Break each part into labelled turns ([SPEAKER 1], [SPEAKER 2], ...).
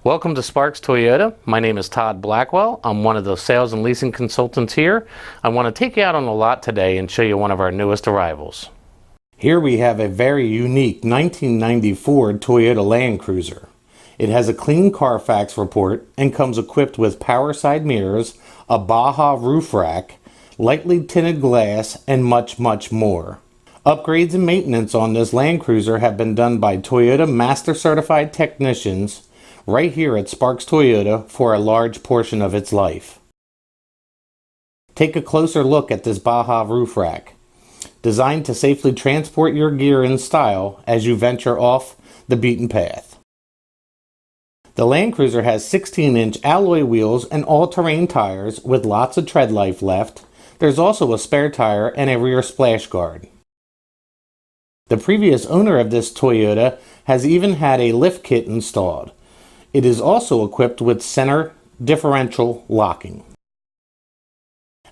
[SPEAKER 1] Welcome to Sparks Toyota. My name is Todd Blackwell. I'm one of the sales and leasing consultants here. I want to take you out on the lot today and show you one of our newest arrivals. Here we have a very unique 1994 Toyota Land Cruiser. It has a clean Carfax report and comes equipped with power side mirrors, a Baja roof rack, lightly tinted glass, and much more. Upgrades and maintenance on this Land Cruiser have been done by Toyota Master Certified Technicians right here at Sparks Toyota for a large portion of its life. Take a closer look at this Baja roof rack, designed to safely transport your gear in style as you venture off the beaten path. The Land Cruiser has 16-inch alloy wheels and all-terrain tires with lots of tread life left. There's also a spare tire and a rear splash guard. The previous owner of this Toyota has even had a lift kit installed. It is also equipped with center differential locking.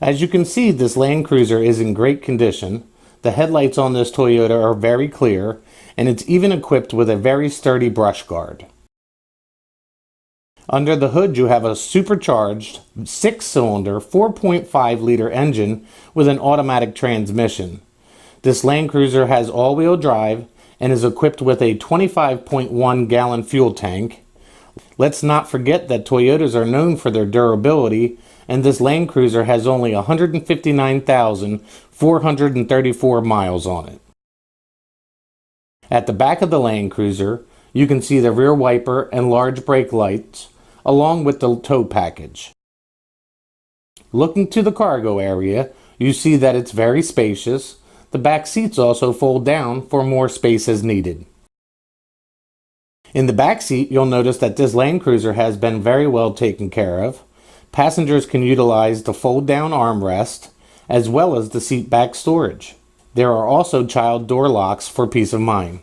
[SPEAKER 1] As you can see, this Land Cruiser is in great condition. The headlights on this Toyota are very clear, and it's even equipped with a very sturdy brush guard. Under the hood you have a supercharged 6-cylinder 4.5-liter engine with an automatic transmission. This Land Cruiser has all-wheel drive and is equipped with a 25.1-gallon fuel tank. Let's not forget that Toyotas are known for their durability, and this Land Cruiser has only 159,434 miles on it. At the back of the Land Cruiser, you can see the rear wiper and large brake lights, along with the tow package. Looking to the cargo area, you see that it's very spacious. The back seats also fold down for more space as needed. In the back seat, you'll notice that this Land Cruiser has been very well taken care of. Passengers can utilize the fold-down armrest as well as the seat back storage. There are also child door locks for peace of mind.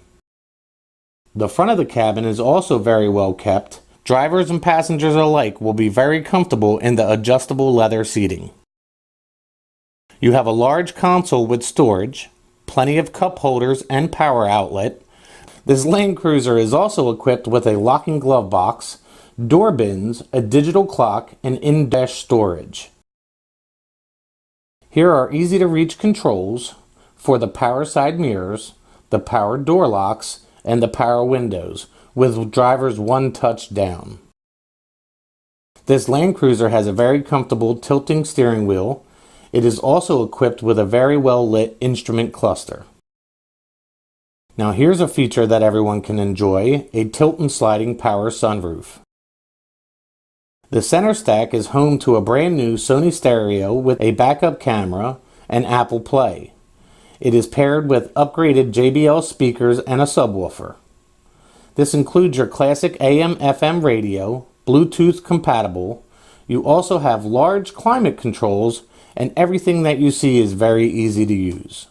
[SPEAKER 1] The front of the cabin is also very well kept. Drivers and passengers alike will be very comfortable in the adjustable leather seating. You have a large console with storage, plenty of cup holders and power outlet. This Land Cruiser is also equipped with a locking glove box, door bins, a digital clock, and in-dash storage. Here are easy-to-reach controls for the power side mirrors, the power door locks, and the power windows, with driver's one touch down. This Land Cruiser has a very comfortable tilting steering wheel. It is also equipped with a very well-lit instrument cluster. Now here's a feature that everyone can enjoy, a tilt and sliding power sunroof. The center stack is home to a brand new Sony stereo with a backup camera and Apple Play. It is paired with upgraded JBL speakers and a subwoofer. This includes your classic AM/FM radio, Bluetooth compatible. You also have large climate controls, and everything that you see is very easy to use.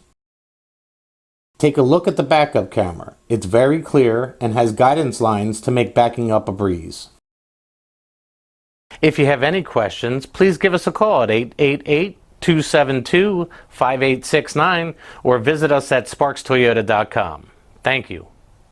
[SPEAKER 1] Take a look at the backup camera. It's very clear and has guidance lines to make backing up a breeze. If you have any questions, please give us a call at 888-272-5869 or visit us at sparkstoyota.com. Thank you.